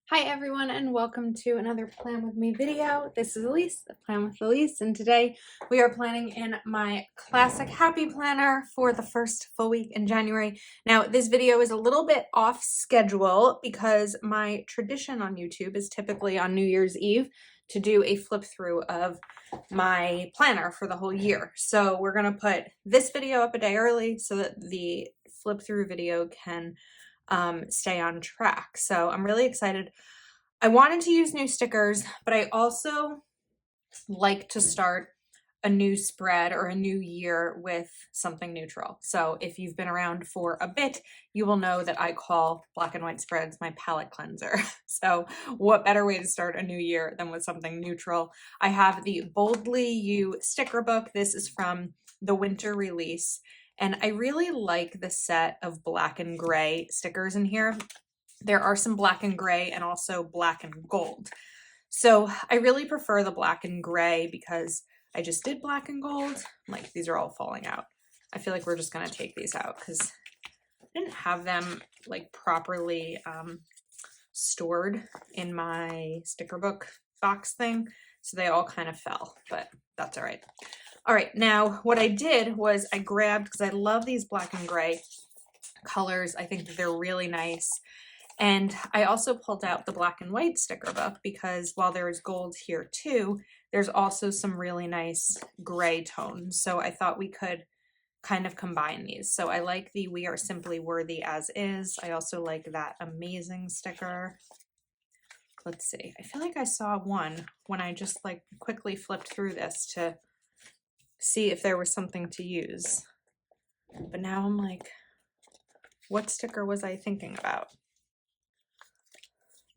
Hi everyone and welcome to another Plan With Me video. This is Elise of Plan With Elise, and today we are planning in my classic happy planner for the first full week in January. Now this video is a little bit off schedule because my tradition on YouTube is typically on New Year's Eve to do a flip through of my planner for the whole year. So we're going to put this video up a day early so that the flip through video can stay on track. So I'm really excited. I wanted to use new stickers, but I also like to start a new spread or a new year with something neutral. So if you've been around for a bit, you will know that I call black and white spreads my palette cleanser. So what better way to start a new year than with something neutral? I have the Boldly You sticker book. This is from the winter release. And I really like the set of black and gray stickers in here. There are some black and gray and also black and gold. So I really prefer the black and gray because I just did black and gold. Like, these are all falling out. I feel like we're just gonna take these out because I didn't have them like properly stored in my sticker book box thing. So they all kind of fell, but that's all right. All right, now what I did was I grabbed, because I love these black and gray colors. I think that they're really nice. And I also pulled out the black and white sticker book because while there is gold here too, there's also some really nice gray tones. So I thought we could kind of combine these. So I like the We Are Simply Worthy As Is. I also like that Amazing sticker. Let's see. I feel like I saw one when I just like quickly flipped through this to see if there was something to use. But now I'm like, what sticker was I thinking about?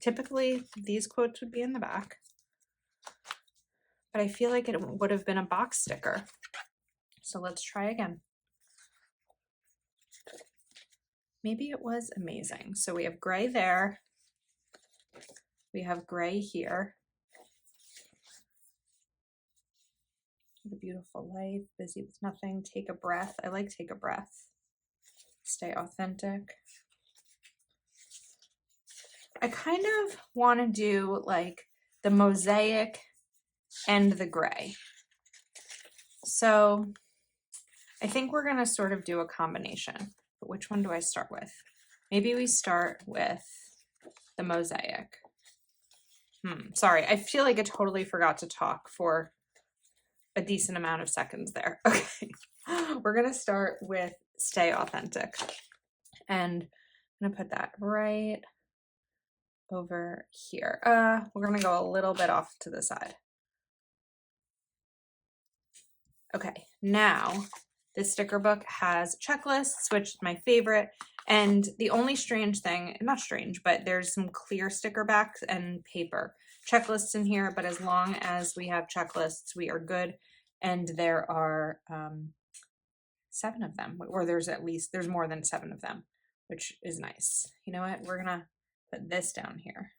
Typically, these quotes would be in the back, but I feel like it would have been a box sticker. So let's try again. Maybe it was Amazing. So we have gray there. We have gray here. The Beautiful Life, Busy with Nothing, Take a Breath. I like Take a Breath. Stay Authentic. I kind of want to do like the mosaic and the gray. So I think we're going to sort of do a combination. But which one do I start with? Maybe we start with the mosaic. Sorry, I feel like I totally forgot to talk for a decent amount of seconds there. Okay, we're going to start with Stay Authentic. And I'm going to put that right over here. We're going to go a little bit off to the side. Okay, now this sticker book has checklists, which is my favorite. And the only strange thing, not strange, but there's some clear sticker backs and paper checklists in here. But as long as we have checklists, we are good. And there are 7 of them, or there's more than 7 of them, which is nice. You know what? We're gonna put this down here.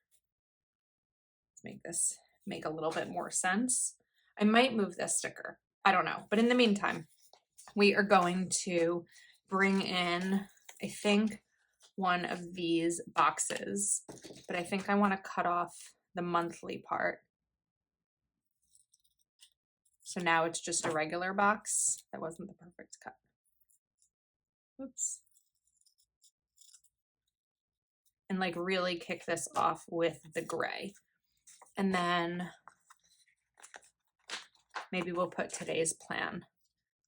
Let's make this make a little bit more sense. I might move this sticker. I don't know. But in the meantime, we are going to bring in, I think, one of these boxes, but I think I want to cut off the monthly part. So now it's just a regular box. That wasn't the perfect cut. Oops. And like really kick this off with the gray. And then maybe we'll put today's plan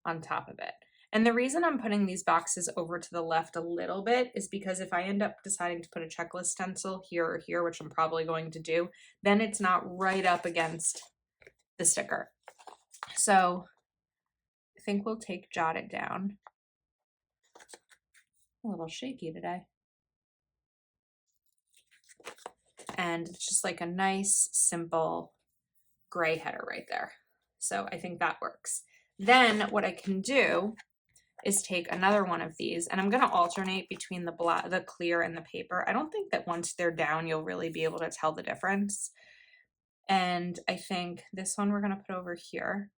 on top of it. And the reason I'm putting these boxes over to the left a little bit is because if I end up deciding to put a checklist stencil here or here, which I'm probably going to do, then it's not right up against the sticker. So I think we'll jot it down. A little shaky today. And it's just like a nice, simple gray header right there. So I think that works. Then what I can do is take another one of these, and I'm going to alternate between the clear and the paper. I don't think that once they're down, you'll really be able to tell the difference. And I think this one we're going to put over here,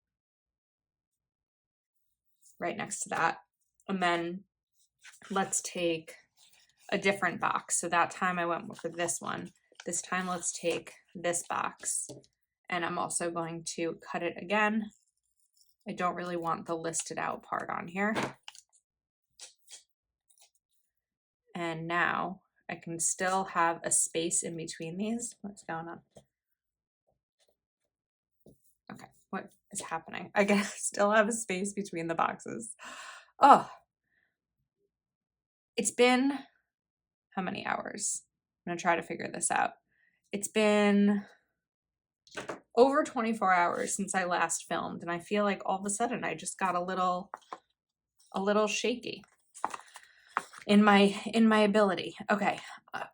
right next to that. And then let's take a different box. So that time I went for this one. This time let's take this box, and I'm also going to cut it again. I don't really want the listed out part on here. And now I can still have a space in between these. What's going on? Okay, what is happening? I can still have a space between the boxes. Oh, it's been how many hours? I'm gonna try to figure this out. It's been over 24 hours since I last filmed, and I feel like all of a sudden I just got a little shaky in my ability. Okay.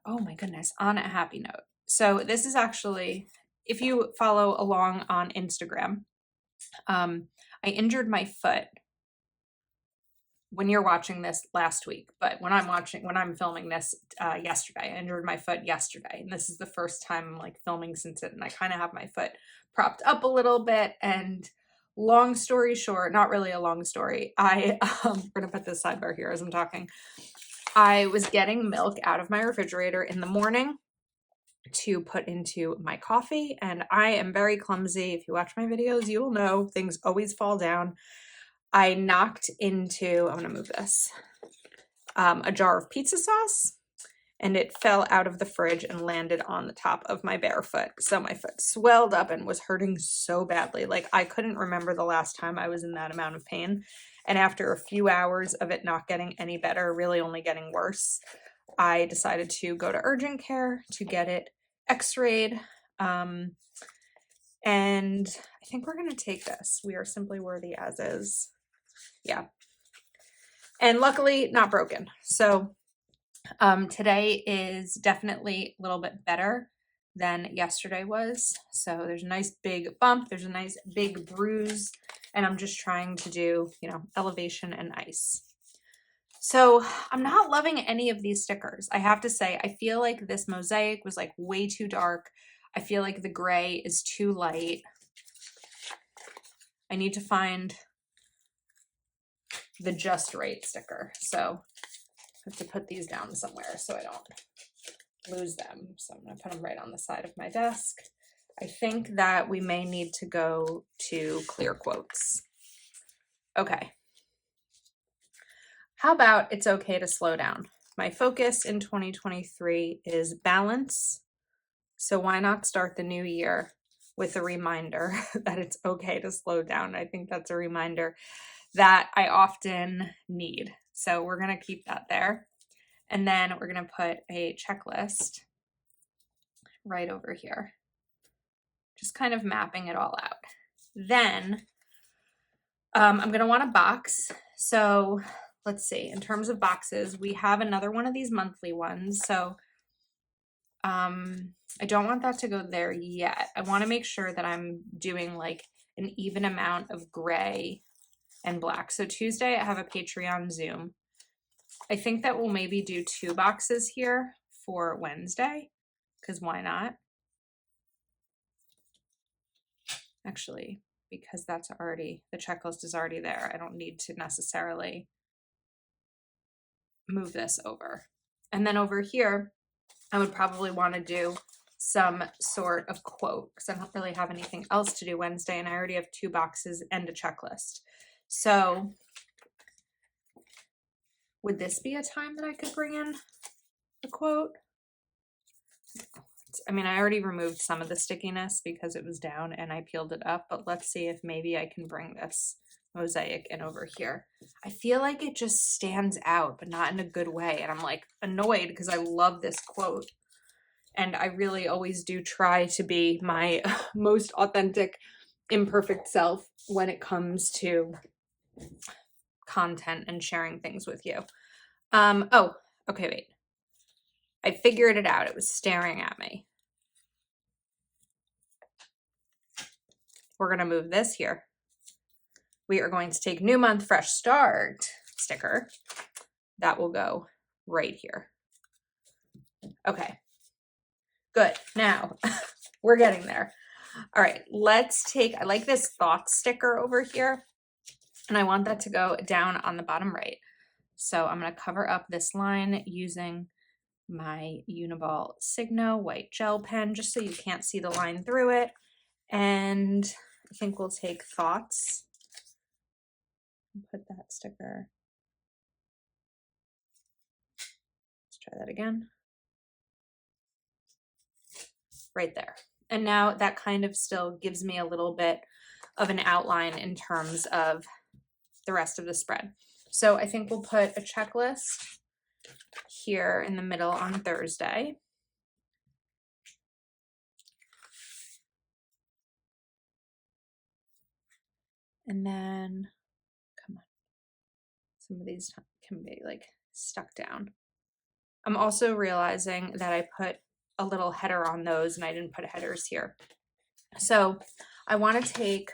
Oh my goodness. On a happy note. So this is actually, if you follow along on Instagram, I injured my foot when you're watching this last week, but when I'm filming this yesterday, I injured my foot yesterday, and this is the first time I'm like filming since it, and I kind of have my foot propped up a little bit. And long story short, not really a long story, we're gonna put this sidebar here as I'm talking. I was getting milk out of my refrigerator in the morning to put into my coffee, and I am very clumsy. If you watch my videos, you will know things always fall down. I knocked into, I'm gonna move this, a jar of pizza sauce, and it fell out of the fridge and landed on the top of my bare foot. So my foot swelled up and was hurting so badly. Like, I couldn't remember the last time I was in that amount of pain. And after a few hours of it not getting any better, really only getting worse, I decided to go to urgent care to get it x-rayed. And I think we're gonna take this. We are simply worthy as is. Yeah. And luckily not broken. So today is definitely a little bit better than yesterday was. So there's a nice big bump, there's a nice big bruise, and I'm just trying to do, elevation and ice. So I'm not loving any of these stickers. I have to say, I feel like this mosaic was like way too dark. I feel like the gray is too light. I need to find the just right sticker. So I have to put these down somewhere so I don't lose them. So I'm going to put them right on the side of my desk. I think that we may need to go to clear quotes. Okay. How about it's okay to slow down? My focus in 2023 is balance. So why not start the new year with a reminder that it's okay to slow down? I think that's a reminder that I often need. So we're going to keep that there. And then we're going to put a checklist right over here, just kind of mapping it all out. Then I'm going to want a box. So let's see, in terms of boxes, we have another one of these monthly ones. So I don't want that to go there yet. I want to make sure that I'm doing like an even amount of gray and black. So Tuesday I have a Patreon Zoom. I think that we'll maybe do 2 boxes here for Wednesday, because why not? Actually, because that's already, the checklist is already there. I don't need to necessarily move this over. And then over here, I would probably want to do some sort of quote, because I don't really have anything else to do Wednesday, and I already have 2 boxes and a checklist. So would this be a time that I could bring in a quote? I mean, I already removed some of the stickiness because it was down and I peeled it up, but let's see if maybe I can bring this mosaic in over here. I feel like it just stands out, but not in a good way. And I'm like annoyed because I love this quote. And I really always do try to be my most authentic, imperfect self when it comes to content and sharing things with you. Oh, okay, wait. I figured it out. It was staring at me. We're going to move this here. We are going to take New Month, Fresh Start sticker. That will go right here. Okay. Good. Now, we're getting there. All right, let's take, I like this thoughts sticker over here, and I want that to go down on the bottom right. So I'm going to cover up this line using my Uniball Signo white gel pen, just so you can't see the line through it. And I think we'll take Thoughts and put that sticker. Let's try that again. Right there. And now that kind of still gives me a little bit of an outline in terms of the rest of the spread. So I think we'll put a checklist here in the middle on Thursday. And then, come on, some of these can be like stuck down. I'm also realizing that I put a little header on those and I didn't put headers here. So I want to take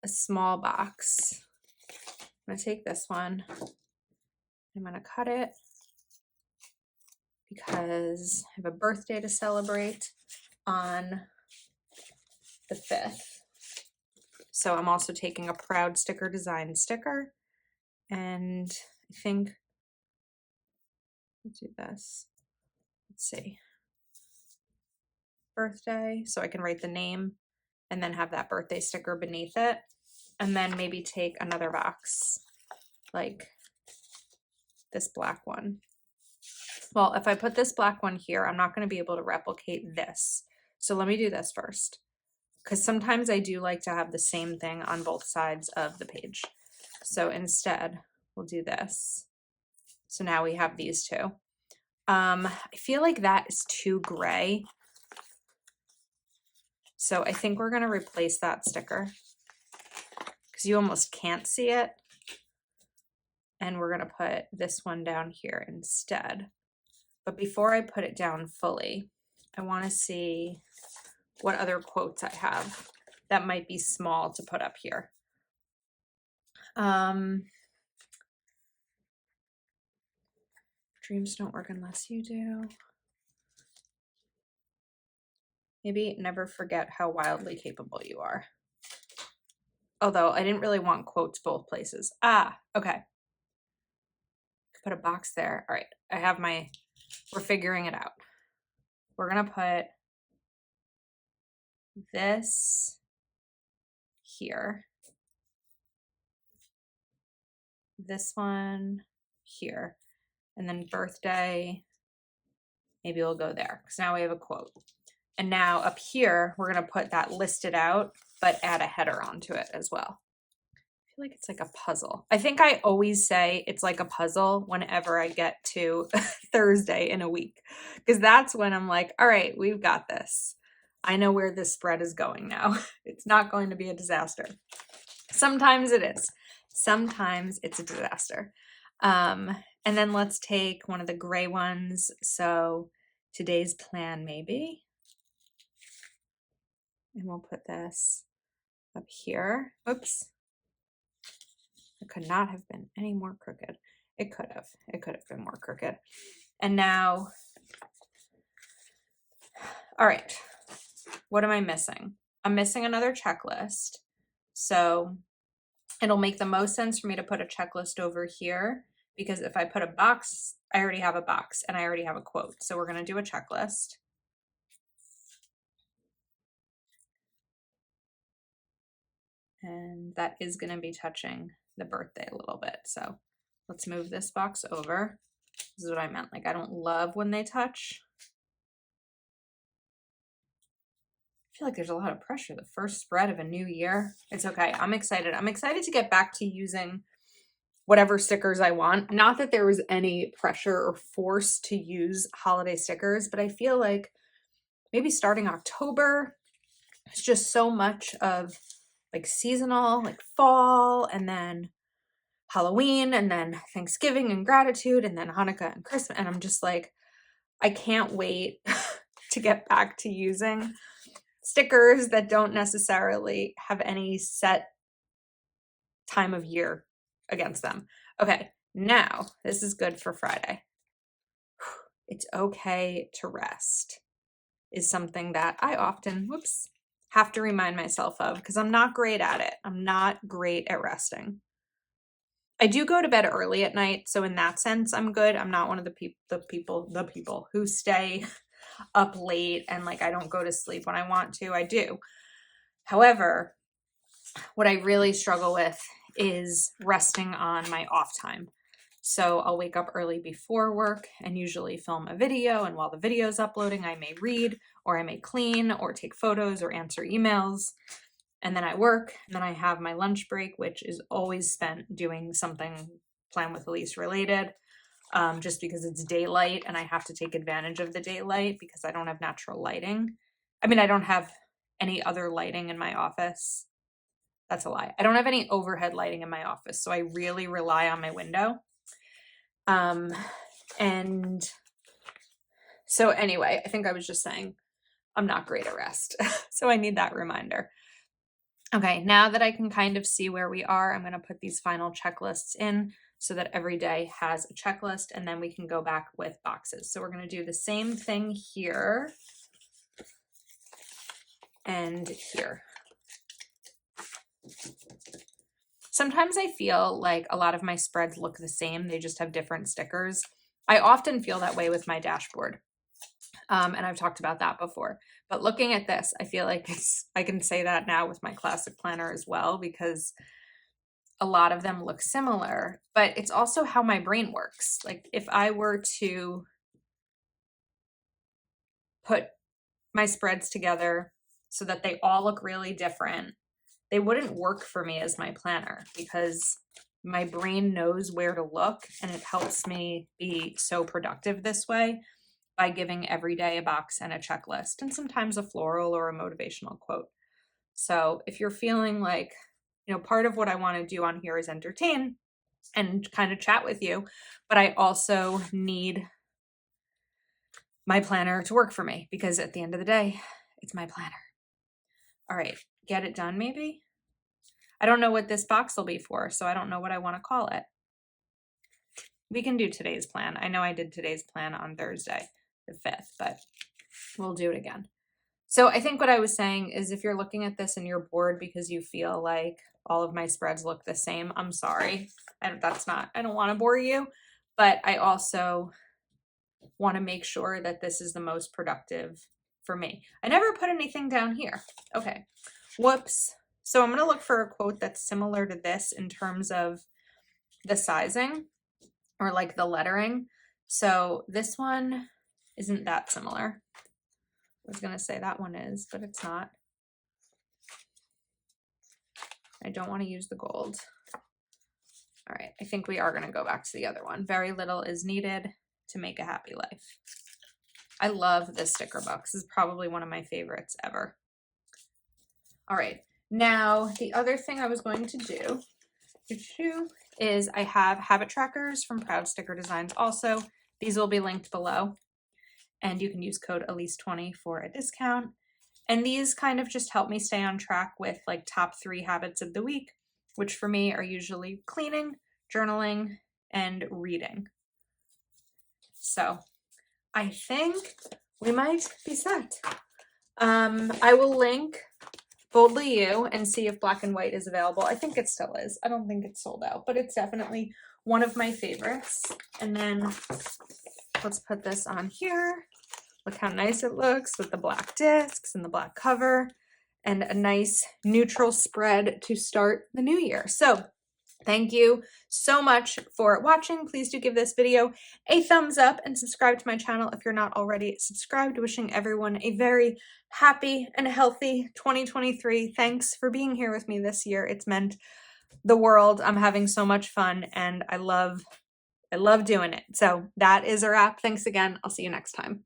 a small box. I'm going to take this one. I'm going to cut it because I have a birthday to celebrate on the 5th. So I'm also taking a Proud Sticker Design sticker, and I think, let's do this. Let's see. Birthday, so I can write the name and then have that birthday sticker beneath it. And then maybe take another box like this black one. Well, if I put this black one here, I'm not going to be able to replicate this. So let me do this first, because sometimes I do like to have the same thing on both sides of the page. So instead, we'll do this. So now we have these two. I feel like that is too gray. So I think we're going to replace that sticker because you almost can't see it. And we're going to put this one down here instead. But before I put it down fully, I want to see what other quotes I have that might be small to put up here. Dreams don't work unless you do. Maybe never forget how wildly capable you are. Although I didn't really want quotes both places. Ah, okay. Put a box there. All right, I have my, we're figuring it out. We're gonna put this here. This one here. And then birthday, maybe we'll go there because now we have a quote. And now up here, we're gonna put that listed out, but add a header onto it as well. I feel like it's like a puzzle. I think I always say it's like a puzzle whenever I get to Thursday in a week, because that's when I'm like, all right, we've got this. I know where this spread is going now. It's not going to be a disaster. Sometimes it is. Sometimes it's a disaster. And then let's take one of the gray ones. So today's plan maybe. And we'll put this up here. Oops. It could not have been any more crooked. It could have. It could have been more crooked. And now, all right, what am I missing? I'm missing another checklist. So it'll make the most sense for me to put a checklist over here, because if I put a box, I already have a box and I already have a quote. So we're going to do a checklist. And that is going to be touching the birthday a little bit. So let's move this box over. This is what I meant. Like, I don't love when they touch. I feel like there's a lot of pressure. The first spread of a new year. It's okay. I'm excited. I'm excited to get back to using whatever stickers I want. Not that there was any pressure or force to use holiday stickers, but I feel like maybe starting October, it's just so much of like seasonal, like fall, and then Halloween, and then Thanksgiving and gratitude, and then Hanukkah and Christmas. And I'm just like, I can't wait to get back to using stickers that don't necessarily have any set time of year against them. Okay, now this is good for Friday. It's okay to rest is something that I often, have to remind myself of because I'm not great at it. I'm not great at resting. I do go to bed early at night, so in that sense, I'm good. I'm not one of the people who stay up late and like I don't go to sleep when I want to. I do. However, what I really struggle with is resting on my off time. So I'll wake up early before work and usually film a video. And while the video is uploading, I may read or I may clean or take photos or answer emails. And then I work, and then I have my lunch break, which is always spent doing something Plan with Elise related, just because it's daylight and I have to take advantage of the daylight because I don't have natural lighting. I mean, I don't have any other lighting in my office. That's a lie. I don't have any overhead lighting in my office, so I really rely on my window. And so anyway, I think I was just saying I'm not great at rest. So I need that reminder. Okay, now that I can kind of see where we are, I'm going to put these final checklists in so that every day has a checklist, and then we can go back with boxes. So we're going to do the same thing here and here. Sometimes I feel like a lot of my spreads look the same. They just have different stickers. I often feel that way with my dashboard. And I've talked about that before. But looking at this, I feel like I can say that now with my classic planner as well, because a lot of them look similar, but it's also how my brain works. Like if I were to put my spreads together so that they all look really different, they wouldn't work for me as my planner because my brain knows where to look, and it helps me be so productive this way by giving every day a box and a checklist, and sometimes a floral or a motivational quote. So if you're feeling like, part of what I want to do on here is entertain and kind of chat with you, but I also need my planner to work for me because at the end of the day, it's my planner. All right, get it done maybe? I don't know what this box will be for, so I don't know what I want to call it. We can do today's plan. I know I did today's plan on Thursday, the 5th, but we'll do it again. So I think what I was saying is if you're looking at this and you're bored because you feel like all of my spreads look the same, I'm sorry. I don't want to bore you, but I also want to make sure that this is the most productive for me. I never put anything down here. Okay, whoops. So I'm going to look for a quote that's similar to this in terms of the sizing or like the lettering. So this one isn't that similar. I was going to say that one is, but it's not. I don't want to use the gold. All right, I think we are going to go back to the other one. Very little is needed to make a happy life. I love this sticker book. This is probably one of my favorites ever. All right, now the other thing I was going to do is I have habit trackers from Proud Sticker Designs also. These will be linked below, and you can use code Elise20 for a discount. And these kind of just help me stay on track with like top 3 habits of the week, which for me are usually cleaning, journaling, and reading. So I think we might be set. I will link Boldly You and see if black and white is available. I think it still is. I don't think it's sold out, but it's definitely one of my favorites. And then let's put this on here. Look how nice it looks with the black discs and the black cover and a nice neutral spread to start the new year. So thank you so much for watching. Please do give this video a thumbs up and subscribe to my channel if you're not already subscribed. Wishing everyone a very happy and healthy 2023. Thanks for being here with me this year. It's meant the world. I'm having so much fun and I love doing it. So that is a wrap. Thanks again. I'll see you next time.